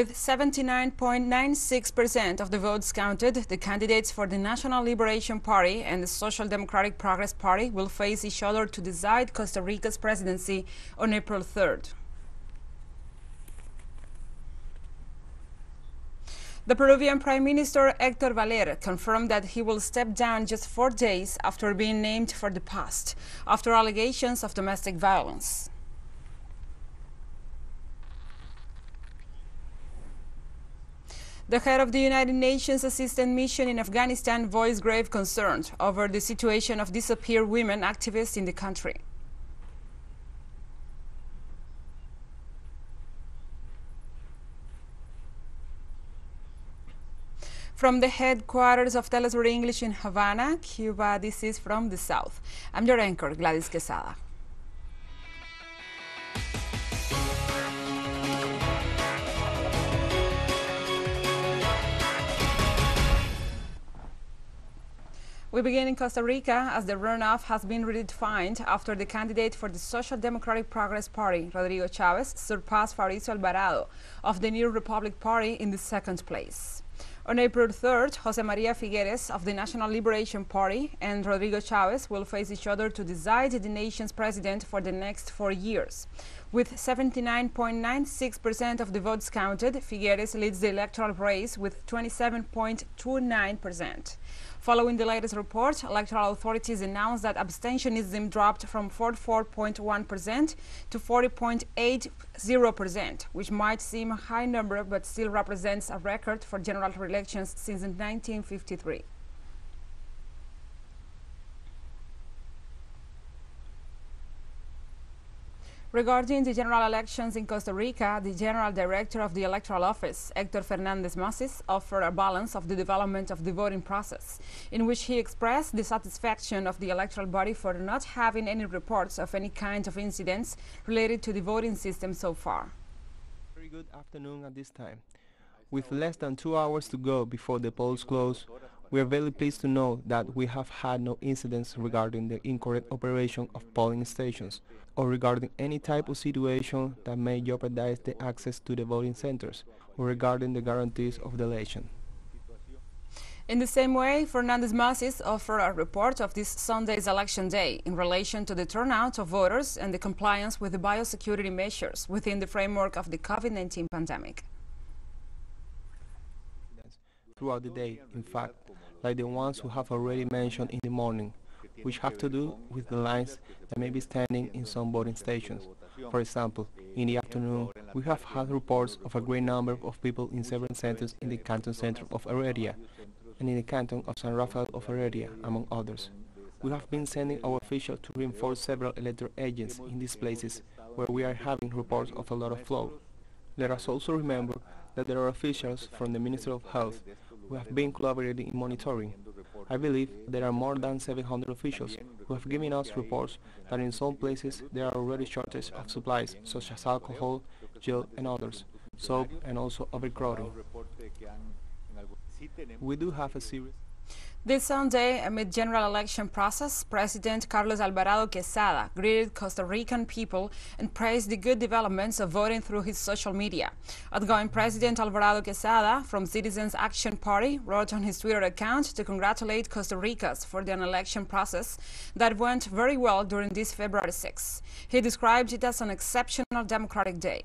With 79.96% of the votes counted, the candidates for the National Liberation Party and the Social Democratic Progress Party will face each other to decide Costa Rica's presidency on April 3rd. The Peruvian Prime Minister Héctor Valer confirmed that he will step down just 4 days after being named for the post, after allegations of domestic violence. The head of the United Nations Assistance Mission in Afghanistan voiced grave concerns over the situation of disappeared women activists in the country. From the headquarters of TeleSUR English in Havana, Cuba, this is From the South. I'm your anchor, Gladys Quesada. We begin in Costa Rica as the runoff has been redefined after the candidate for the Social Democratic Progress Party, Rodrigo Chaves, surpassed Fabricio Alvarado of the New Republic Party in the second place. On April 3rd, José María Figueres of the National Liberation Party and Rodrigo Chaves will face each other to decide the nation's president for the next 4 years. With 79.96% of the votes counted, Figueres leads the electoral race with 27.29%. Following the latest report, electoral authorities announced that abstentionism dropped from 44.1% to 40.80%, which might seem a high number but still represents a record for general elections since 1953. Regarding the general elections in Costa Rica, the General Director of the Electoral Office, Héctor Fernández Masis, offered a balance of the development of the voting process, in which he expressed the satisfaction of the electoral body for not having any reports of any kind of incidents related to the voting system so far. Very good afternoon at this time. With less than 2 hours to go before the polls close, we are very pleased to know that we have had no incidents regarding the incorrect operation of polling stations or regarding any type of situation that may jeopardize the access to the voting centers or regarding the guarantees of the election. In the same way, Fernández Masis offered a report of this Sunday's election day in relation to the turnout of voters and the compliance with the biosecurity measures within the framework of the COVID-19 pandemic. Throughout the day, in fact, like the ones we have already mentioned in the morning, which have to do with the lines that may be standing in some voting stations. For example, in the afternoon, we have had reports of a great number of people in several centers in the canton center of Heredia and in the canton of San Rafael of Heredia, among others. We have been sending our officials to reinforce several electoral agents in these places where we are having reports of a lot of flow. Let us also remember that there are officials from the Ministry of Health who have been collaborating in monitoring. I believe there are more than 700 officials who have given us reports that in some places there are already shortages of supplies such as alcohol, gel and others, soap and also overcrowding. We do have a serious... This Sunday, amid general election process, President Carlos Alvarado Quesada greeted Costa Rican people and praised the good developments of voting through his social media. Outgoing President Alvarado Quesada from Citizens Action Party wrote on his Twitter account to congratulate Costa Ricans for the election process that went very well during this February 6. He described it as an exceptional democratic day.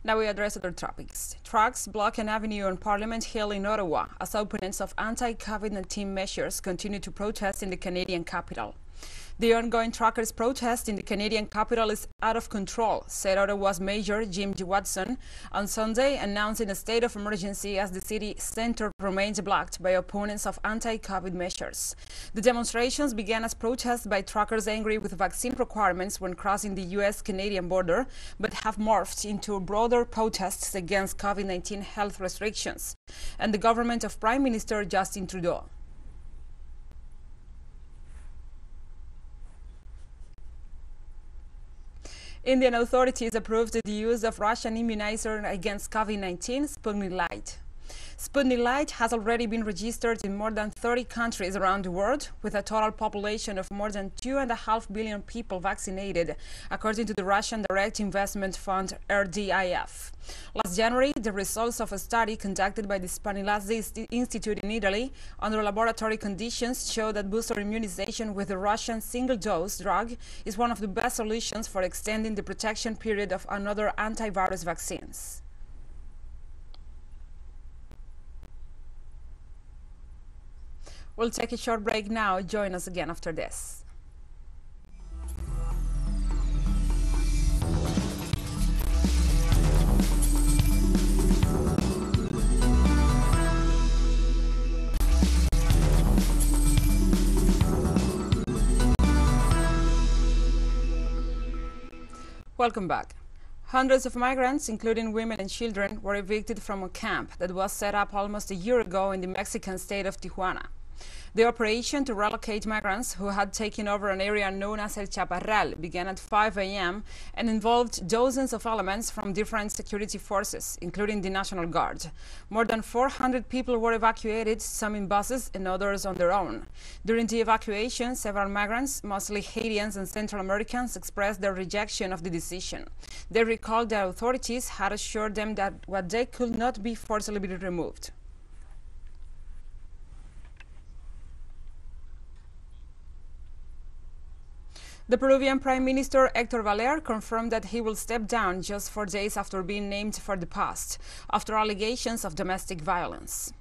Now we address other topics. Trucks block an avenue on Parliament Hill in Ottawa as opponents of anti-COVID-19 measures continue to protest in the Canadian capital. The ongoing truckers' protest in the Canadian capital is out of control, said Ottawa's Mayor Jim Watson on Sunday, announcing a state of emergency as the city centre remains blocked by opponents of anti-COVID measures. The demonstrations began as protests by truckers angry with vaccine requirements when crossing the U.S.-Canadian border, but have morphed into broader protests against COVID-19 health restrictions and the government of Prime Minister Justin Trudeau. Indian authorities approved the use of Russian immunizer against COVID-19, Sputnik Light. Sputnik Light has already been registered in more than 30 countries around the world, with a total population of more than 2.5 billion people vaccinated, according to the Russian Direct Investment Fund, RDIF. Last January, the results of a study conducted by the Sputnik Institute in Italy under laboratory conditions showed that booster immunization with the Russian single-dose drug is one of the best solutions for extending the protection period of another antivirus vaccines. We'll take a short break now. Join us again after this. Welcome back. Hundreds of migrants, including women and children, were evicted from a camp that was set up almost a year ago in the Mexican state of Tijuana. The operation to relocate migrants who had taken over an area known as El Chaparral began at 5 a.m. and involved dozens of elements from different security forces, including the National Guard. More than 400 people were evacuated, some in buses and others on their own. During the evacuation, several migrants, mostly Haitians and Central Americans, expressed their rejection of the decision. They recalled that authorities had assured them that what they could not be forcibly removed. The Peruvian Prime Minister Héctor Valer confirmed that he will step down just 4 days after being named for the post, after allegations of domestic violence.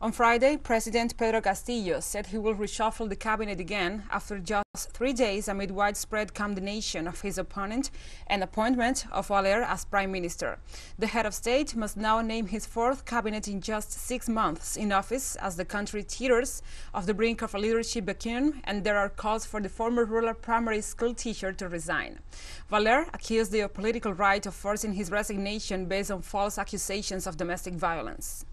On Friday, President Pedro Castillo said he will reshuffle the cabinet again after just 3 days amid widespread condemnation of his opponent and appointment of Valer as prime minister. The head of state must now name his fourth cabinet in just 6 months in office as the country teeters off the brink of a leadership vacuum, and there are calls for the former rural primary school teacher to resign. Valer accused the political right of forcing his resignation based on false accusations of domestic violence.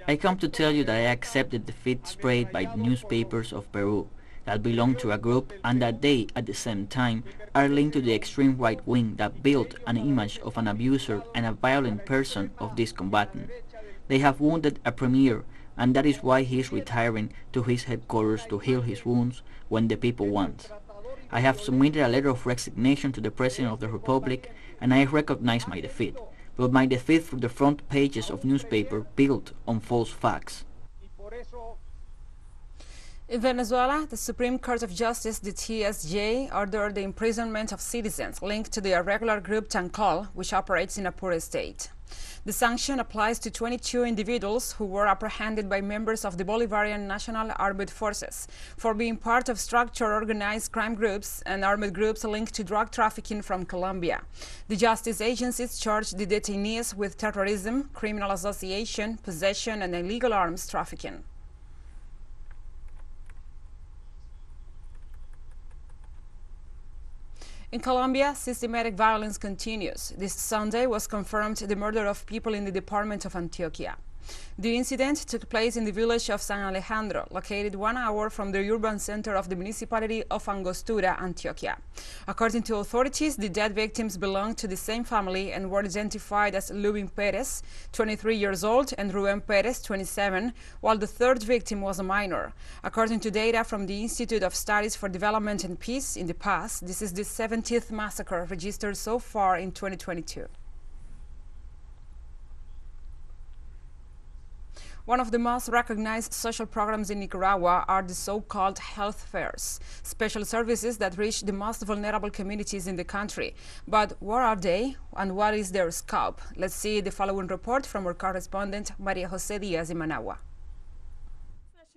I come to tell you that I accept the defeat spread by the newspapers of Peru that belong to a group and that they, at the same time, are linked to the extreme right wing that built an image of an abuser and a violent person of this combatant. They have wounded a premier, and that is why he is retiring to his headquarters to heal his wounds when the people want. I have submitted a letter of resignation to the President of the Republic, and I recognize my defeat. But my defeat from the front pages of newspaper built on false facts. In Venezuela, the Supreme Court of Justice, the TSJ, ordered the imprisonment of citizens linked to the irregular group Tancol, which operates in a poor state. The sanction applies to 22 individuals who were apprehended by members of the Bolivarian National Armed Forces for being part of structured organized crime groups and armed groups linked to drug trafficking from Colombia. The justice agencies charged the detainees with terrorism, criminal association, possession, and illegal arms trafficking. In Colombia, systematic violence continues. This Sunday was confirmed the murder of people in the department of Antioquia. The incident took place in the village of San Alejandro, located 1 hour from the urban center of the municipality of Angostura, Antioquia. According to authorities, the dead victims belonged to the same family and were identified as Lubin Perez, 23 years old, and Ruben Perez, 27, while the third victim was a minor. According to data from the Institute of Studies for Development and Peace, in the past, this is the 70th massacre registered so far in 2022. One of the most recognized social programs in Nicaragua are the so-called health fairs, special services that reach the most vulnerable communities in the country. But what are they and what is their scope? Let's see the following report from our correspondent, Maria Jose Diaz in Managua.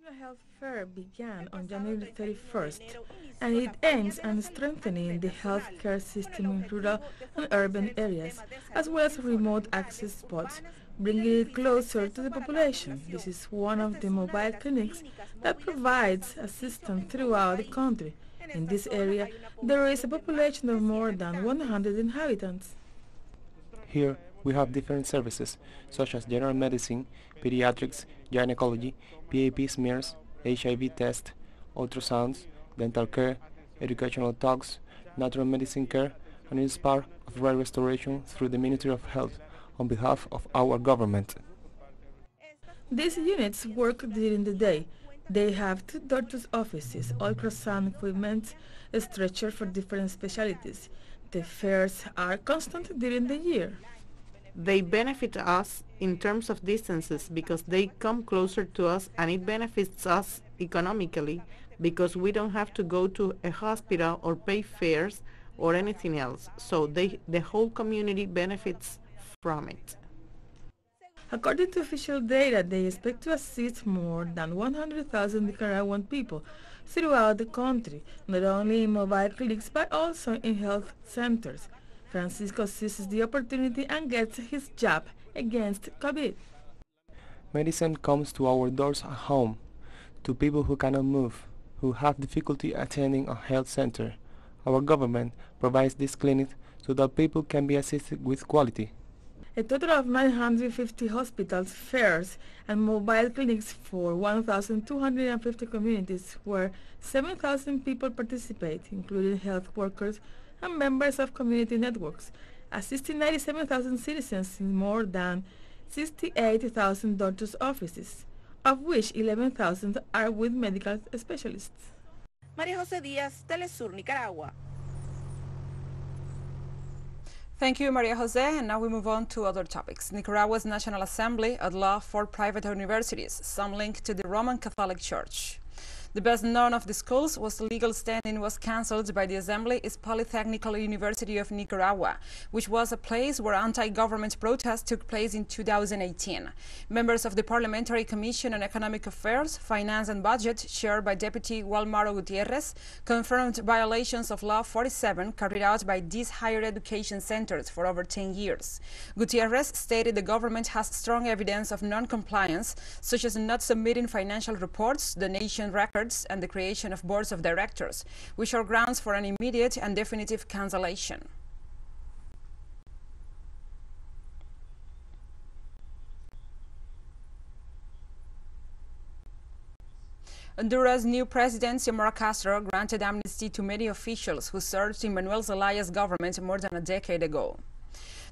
National Health Fair began on January 31st, and it aims at strengthening the healthcare system in rural and urban areas, as well as remote access spots, bringing it closer to the population. This is one of the mobile clinics that provides assistance throughout the country. In this area, there is a population of more than 100 inhabitants. Here, we have different services, such as general medicine, pediatrics, gynecology, PAP smears, HIV test, ultrasounds, dental care, educational talks, natural medicine care, and it is part of right restoration through the Ministry of Health on behalf of our government. These units work during the day. They have 2 doctors' offices, ultrasound equipment, a stretcher for different specialties. The fairs are constant during the year. They benefit us in terms of distances because they come closer to us, and it benefits us economically because we don't have to go to a hospital or pay fares or anything else. So the whole community benefits from it. According to official data, they expect to assist more than 100,000 Nicaraguan people throughout the country, not only in mobile clinics but also in health centers. Francisco seizes the opportunity and gets his jab against COVID. Medicine comes to our doors at home, to people who cannot move, who have difficulty attending a health center. Our government provides this clinic so that people can be assisted with quality. A total of 950 hospitals, fairs, and mobile clinics for 1,250 communities where 7,000 people participate, including health workers and members of community networks, assisting 97,000 citizens in more than 68,000 doctors' offices, of which 11,000 are with medical specialists. María José Díaz, TeleSUR, Nicaragua. Thank you, Maria Jose. And now we move on to other topics. Nicaragua's National Assembly at law for private universities, some link to the Roman Catholic Church. The best known of the schools whose legal standing was cancelled by the Assembly is Polytechnical University of Nicaragua, which was a place where anti-government protests took place in 2018. Members of the Parliamentary Commission on Economic Affairs, Finance and Budget, chaired by Deputy Walmaro Gutierrez, confirmed violations of Law 47 carried out by these higher education centers for over 10 years. Gutierrez stated the government has strong evidence of non-compliance, such as not submitting financial reports, donation records, and the creation of boards of directors, which are grounds for an immediate and definitive cancellation. Honduras' new president, Xiomara Castro, granted amnesty to many officials who served in Manuel Zelaya's government more than a decade ago.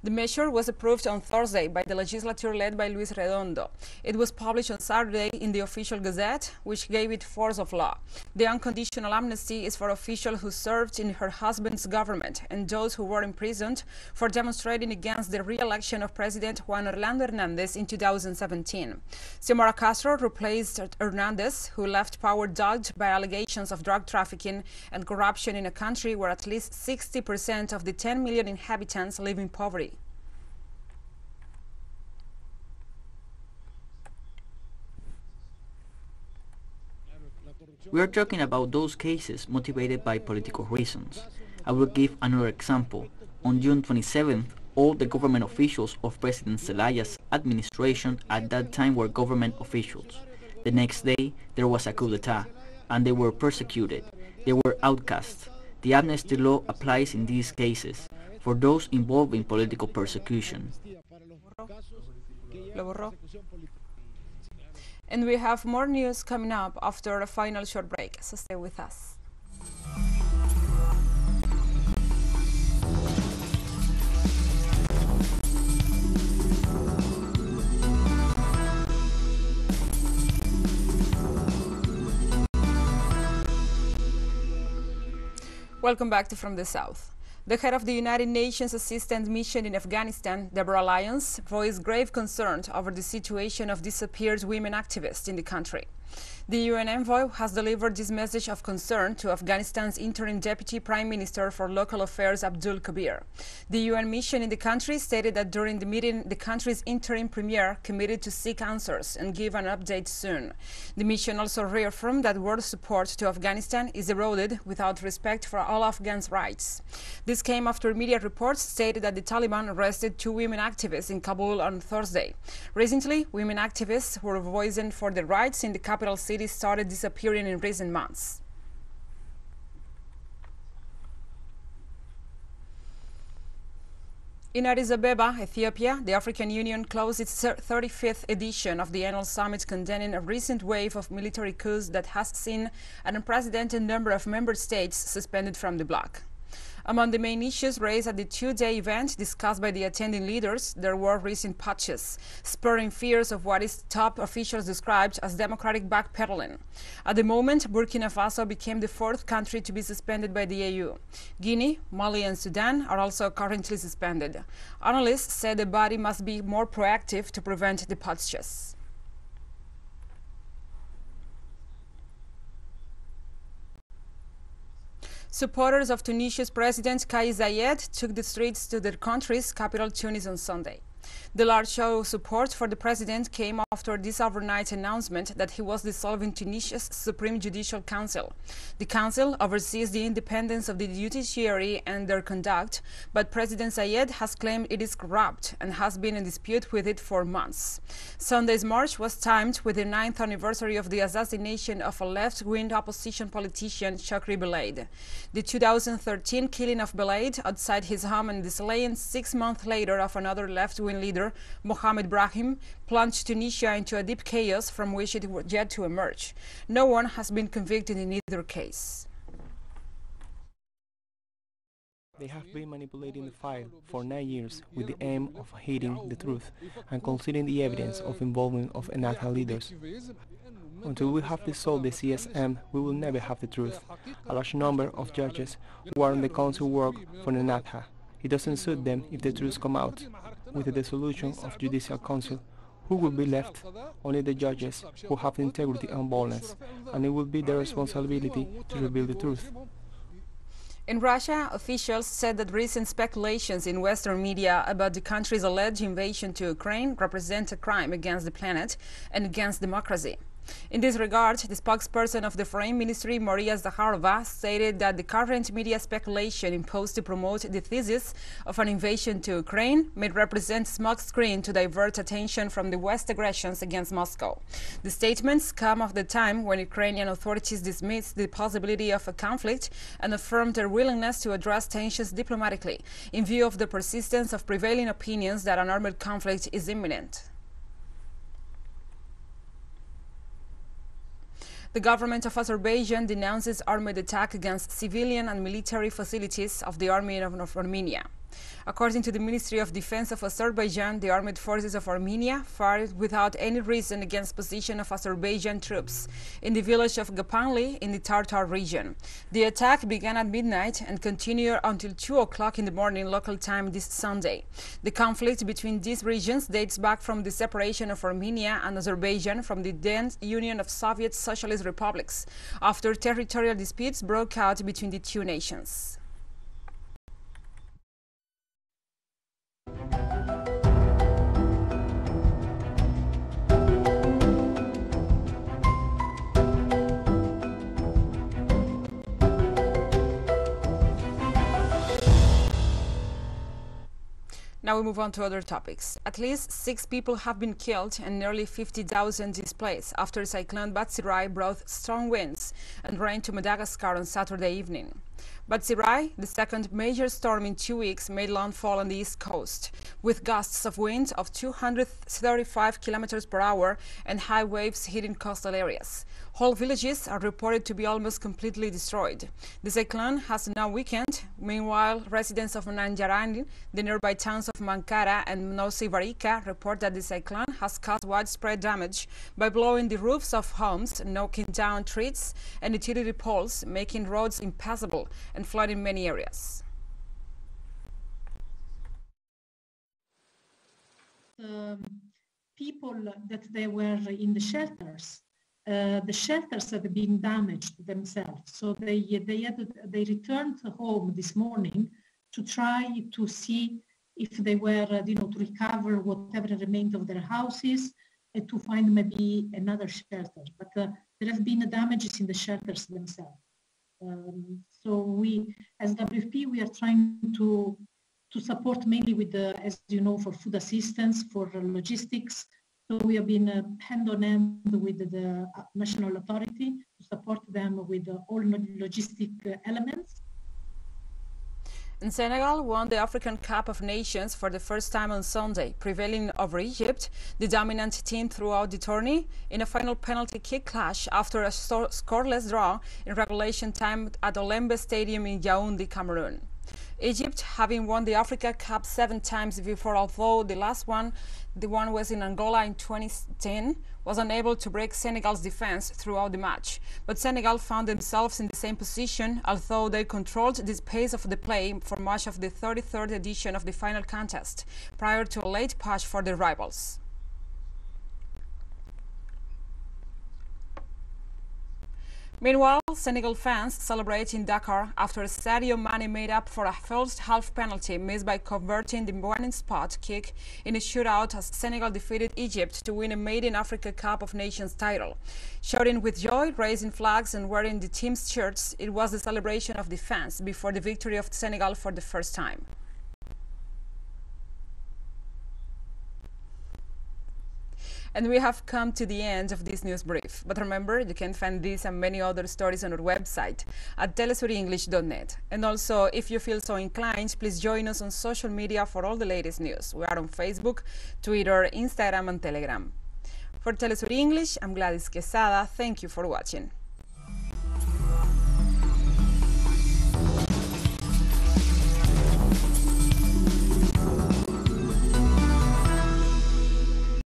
The measure was approved on Thursday by the legislature led by Luis Redondo. It was published on Saturday in the official gazette, which gave it force of law. The unconditional amnesty is for officials who served in her husband's government and those who were imprisoned for demonstrating against the re-election of President Juan Orlando Hernandez in 2017. Xiomara Castro replaced Hernandez, who left power dogged by allegations of drug trafficking and corruption in a country where at least 60% of the 10 million inhabitants live in poverty. We are talking about those cases motivated by political reasons. I will give another example. On June 27th, all the government officials of President Zelaya's administration at that time were government officials. The next day, there was a coup d'etat, and they were persecuted. They were outcasts. The amnesty law applies in these cases for those involved in political persecution. And we have more news coming up after a final short break, so stay with us. Welcome back to From the South. The head of the United Nations Assistance Mission in Afghanistan, Deborah Lyons, voiced grave concern over the situation of disappeared women activists in the country. The UN envoy has delivered this message of concern to Afghanistan's interim Deputy Prime Minister for Local Affairs, Abdul Kabir. The UN mission in the country stated that during the meeting, the country's interim premier committed to seek answers and give an update soon. The mission also reaffirmed that world support to Afghanistan is eroded without respect for all Afghans' rights. This came after media reports stated that the Taliban arrested 2 women activists in Kabul on Thursday. Recently, women activists who were voicing for their rights in the capital city started disappearing in recent months. In Addis Ababa, Ethiopia, the African Union closed its 35th edition of the annual summit, condemning a recent wave of military coups that has seen an unprecedented number of member states suspended from the bloc. Among the main issues raised at the 2-day event discussed by the attending leaders, there were recent putches, spurring fears of what its top officials described as democratic backpedaling. At the moment, Burkina Faso became the 4th country to be suspended by the AU. Guinea, Mali and Sudan are also currently suspended. Analysts said the body must be more proactive to prevent the putches. Supporters of Tunisia's President Kais Saied took the streets to their country's capital, Tunis, on Sunday. The large show of support for the president came after this overnight announcement that he was dissolving Tunisia's Supreme Judicial Council. The council oversees the independence of the judiciary and their conduct, but President Saied has claimed it is corrupt and has been in dispute with it for months. Sunday's march was timed with the 9th anniversary of the assassination of a left-wing opposition politician, Chokri Belaid. The 2013 killing of Belaid outside his home and the slaying 6 months later of another left-wing leader, Mohamed Brahim, plunged Tunisia into a deep chaos from which it was yet to emerge. No one has been convicted in either case. They have been manipulating the file for 9 years with the aim of hiding the truth and concealing the evidence of involvement of Ennahda leaders. Until we have dissolved the CSM, we will never have the truth. A large number of judges who are on the council work for Ennahda. It doesn't suit them if the truth comes out. With the dissolution of Judicial Council, who will be left? Only the judges who have integrity and boldness, and it will be their responsibility to reveal the truth. In Russia, officials said that recent speculations in Western media about the country's alleged invasion to Ukraine represent a crime against the planet and against democracy. In this regard, the spokesperson of the Foreign Ministry, Maria Zakharova, stated that the current media speculation imposed to promote the thesis of an invasion to Ukraine may represent a smokescreen to divert attention from the West's aggressions against Moscow. The statements come at the time when Ukrainian authorities dismissed the possibility of a conflict and affirmed their willingness to address tensions diplomatically, in view of the persistence of prevailing opinions that an armed conflict is imminent. The government of Azerbaijan denounces armed attack against civilian and military facilities of the Army of Armenia. According to the Ministry of Defense of Azerbaijan, the armed forces of Armenia fired without any reason against position of Azerbaijan troops in the village of Gapanli in the Tartar region. The attack began at midnight and continued until 2 o'clock in the morning local time this Sunday. The conflict between these regions dates back from the separation of Armenia and Azerbaijan from the then Union of Soviet Socialist Republics, after territorial disputes broke out between the two nations. Now we move on to other topics. At least 6 people have been killed and nearly 50,000 displaced after Cyclone Batsirai brought strong winds and rain to Madagascar on Saturday evening. Batsirai, the second major storm in 2 weeks, made landfall on the east coast, with gusts of wind of 235 kilometers per hour and high waves hitting coastal areas. Whole villages are reported to be almost completely destroyed. The cyclone has now weakened. Meanwhile, residents of Nanjarani, the nearby towns of Mankara and Rica, report that the cyclone has caused widespread damage by blowing the roofs of homes, knocking down trees and utility poles, making roads impassable and flooding many areas. People that they were in the shelters the shelters had been damaged themselves. So they returned home this morning to try to see if they were, to recover whatever remained of their houses and to find maybe another shelter. But there have been damages in the shelters themselves. So we, as WFP, we are trying to support mainly with the, as you know, for food assistance, for logistics. So we have been hand on hand with the national authority to support them with all logistic elements. And Senegal won the African Cup of Nations for the first time on Sunday, prevailing over Egypt, the dominant team throughout the tourney, in a final penalty kick clash after a scoreless draw in regulation time at Olembe Stadium in Yaoundé, Cameroon. Egypt, having won the Africa Cup 7 times before, although the last one, the one was in Angola in 2010, was unable to break Senegal's defense throughout the match. But Senegal found themselves in the same position, although they controlled the pace of the play for much of the 33rd edition of the final contest, prior to a late push for the rivals. Meanwhile, Senegal fans celebrate in Dakar after Sadio Mane made up for a first half penalty missed by converting the winning spot kick in a shootout as Senegal defeated Egypt to win a maiden Africa Cup of Nations title. Shouting with joy, raising flags and wearing the team's shirts, it was the celebration of the fans before the victory of Senegal for the first time. And we have come to the end of this news brief. But remember, you can find this and many other stories on our website at telesurenglish.net. And also, if you feel so inclined, please join us on social media for all the latest news. We are on Facebook, Twitter, Instagram, and Telegram. For TeleSUR English, I'm Gladys Quesada. Thank you for watching.